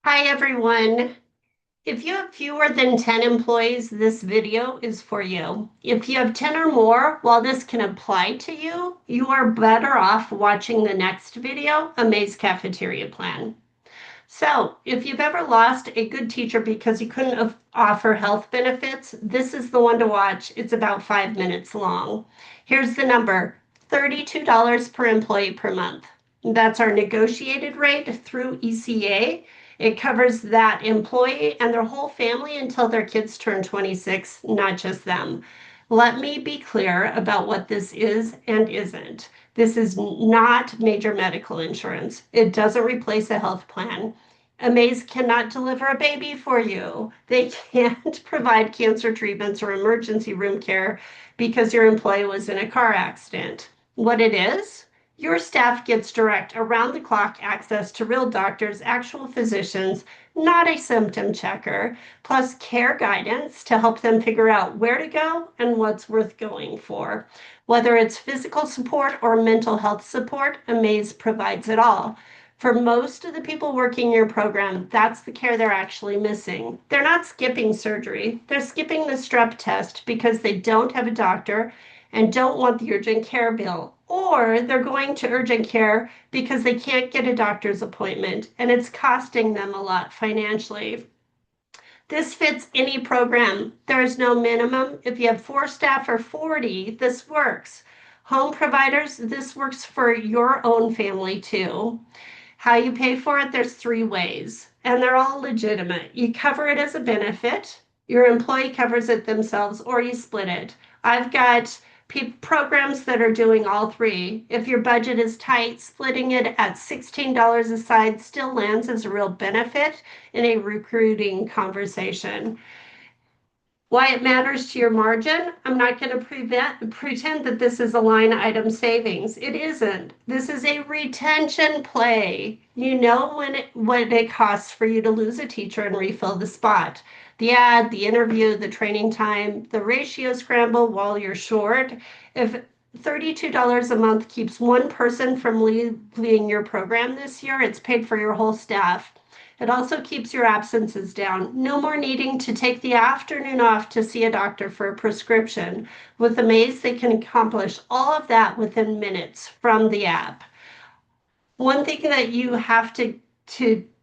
Hi, everyone. If you have fewer than 10 employees, this video is for you. If you have 10 or more, while this can apply to you, you are better off watching the next video, Amaze Cafeteria Plan. So, if you've ever lost a good teacher because you couldn't offer health benefits, this is the one to watch. It's about 5 minutes long. Here's the number, $32 per employee per month. That's our negotiated rate through ECA. It covers that employee and their whole family until their kids turn 26, not just them. Let me be clear about what this is and isn't. This is not major medical insurance. It doesn't replace a health plan. Amaze cannot deliver a baby for you. They can't provide cancer treatments or emergency room care because your employee was in a car accident. What it is, your staff gets direct around the clock access to real doctors, actual physicians, not a symptom checker, plus care guidance to help them figure out where to go and what's worth going for. Whether it's physical support or mental health support, Amaze provides it all. For most of the people working your program, that's the care they're actually missing. They're not skipping surgery. They're skipping the strep test because they don't have a doctor and don't want the urgent care bill. Or they're going to urgent care because they can't get a doctor's appointment and it's costing them a lot financially. This fits any program. There is no minimum. If you have 4 staff or 40, this works. Home providers, this works for your own family too. How you pay for it, there's 3 ways, and they're all legitimate. You cover it as a benefit, your employee covers it themselves, or you split it. I've got programs that are doing all 3. If your budget is tight, splitting it at $16 a side still lands as a real benefit in a recruiting conversation. Why it matters to your margin, I'm not going to pretend that this is a line item savings. It isn't. This is a retention play. You know what it costs for you to lose a teacher and refill the spot. The ad, the interview, the training time, the ratio scramble while you're short. If $32 a month keeps one person from leaving your program this year, it's paid for your whole staff. It also keeps your absences down. No more needing to take the afternoon off to see a doctor for a prescription. With Amaze, they can accomplish all of that within minutes from the app. One thing that you have to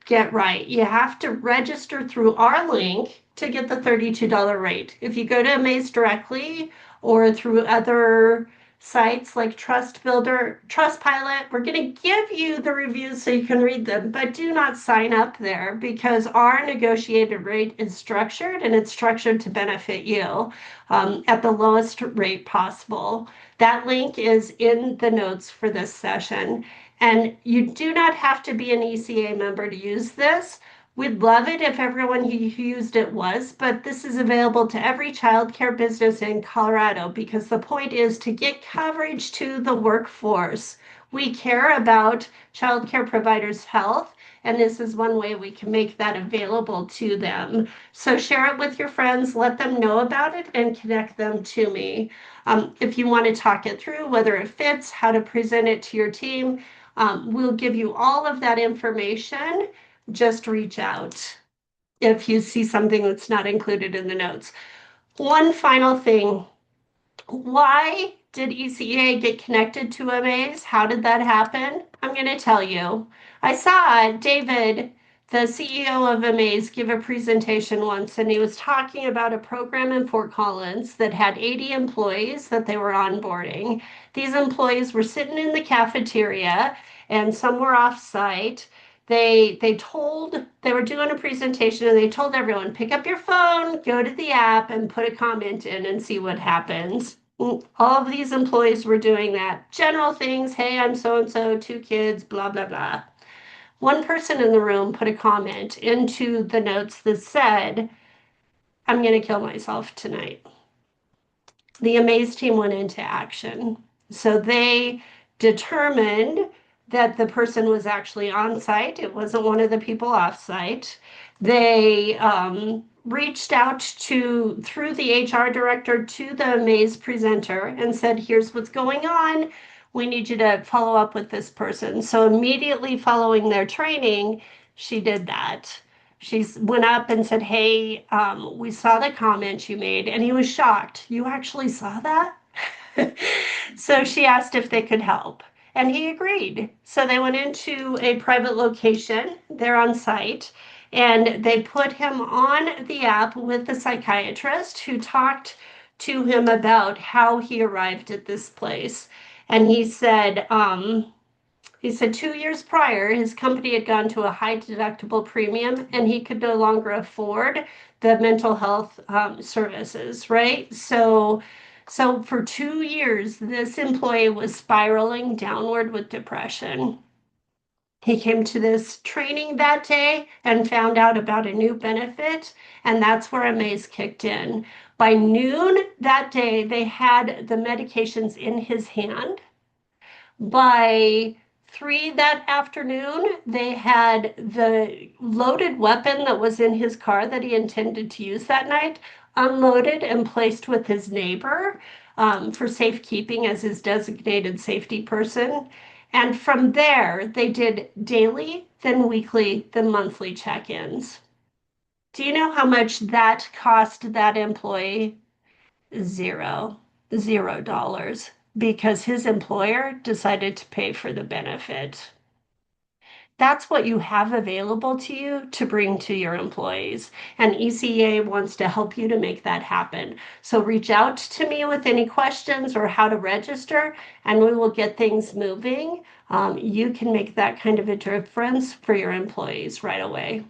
get right, you have to register through our link to get the $32 rate. If you go to Amaze directly or through other sites like Trust Builder, Trustpilot, we're going to give you the reviews so you can read them, but do not sign up there because our negotiated rate is structured and it's structured to benefit you at the lowest rate possible. That link is in the notes for this session. And you do not have to be an ECA member to use this. We'd love it if everyone who used it was, but this is available to every childcare business in Colorado because the point is to get coverage to the workforce. We care about childcare providers' health, and this is one way we can make that available to them. So share it with your friends, let them know about it, and connect them to me. If you want to talk it through, whether it fits, how to present it to your team, we'll give you all of that information. Just reach out if you see something that's not included in the notes. One final thing. Why did ECA get connected to Amaze? How did that happen? I'm going to tell you. I saw David, the CEO of Amaze, give a presentation once, and he was talking about a program in Fort Collins that had 80 employees that they were onboarding. These employees were sitting in the cafeteria, and some were off-site. They were doing a presentation and they told everyone, pick up your phone, go to the app and put a comment in and see what happens. All of these employees were doing that. General things, hey, I'm so-and-so, 2 kids, blah, blah, blah. One person in the room put a comment into the notes that said, I'm going to kill myself tonight. The Amaze team went into action. So they determined that the person was actually on site. It wasn't one of the people off site. They reached out through the HR director to the Amaze presenter and said, here's what's going on. We need you to follow up with this person. So immediately following their training, she did that. went up and said, "Hey, we saw the comment you made," and he was shocked. "You actually saw that?" So she asked if they could help, and he agreed. So they went into a private location there on site, and they put him on the app with the psychiatrist who talked to him about how he arrived at this place. And he said 2 years prior, his company had gone to a high deductible premium and he could no longer afford the mental health services, right? So for 2 years, this employee was spiraling downward with depression. He came to this training that day and found out about a new benefit, and that's where Amaze kicked in. By noon that day, they had the medications in his hand. By 3 that afternoon, they had the loaded weapon that was in his car that he intended to use that night unloaded and placed with his neighbor for safekeeping as his designated safety person. And from there, they did daily, then weekly, then monthly check ins. Do you know how much that cost that employee? Zero, $0, because his employer decided to pay for the benefit. That's what you have available to you to bring to your employees. And ECA wants to help you to make that happen. So reach out to me with any questions or how to register, and we will get things moving. You can make that kind of a difference for your employees right away.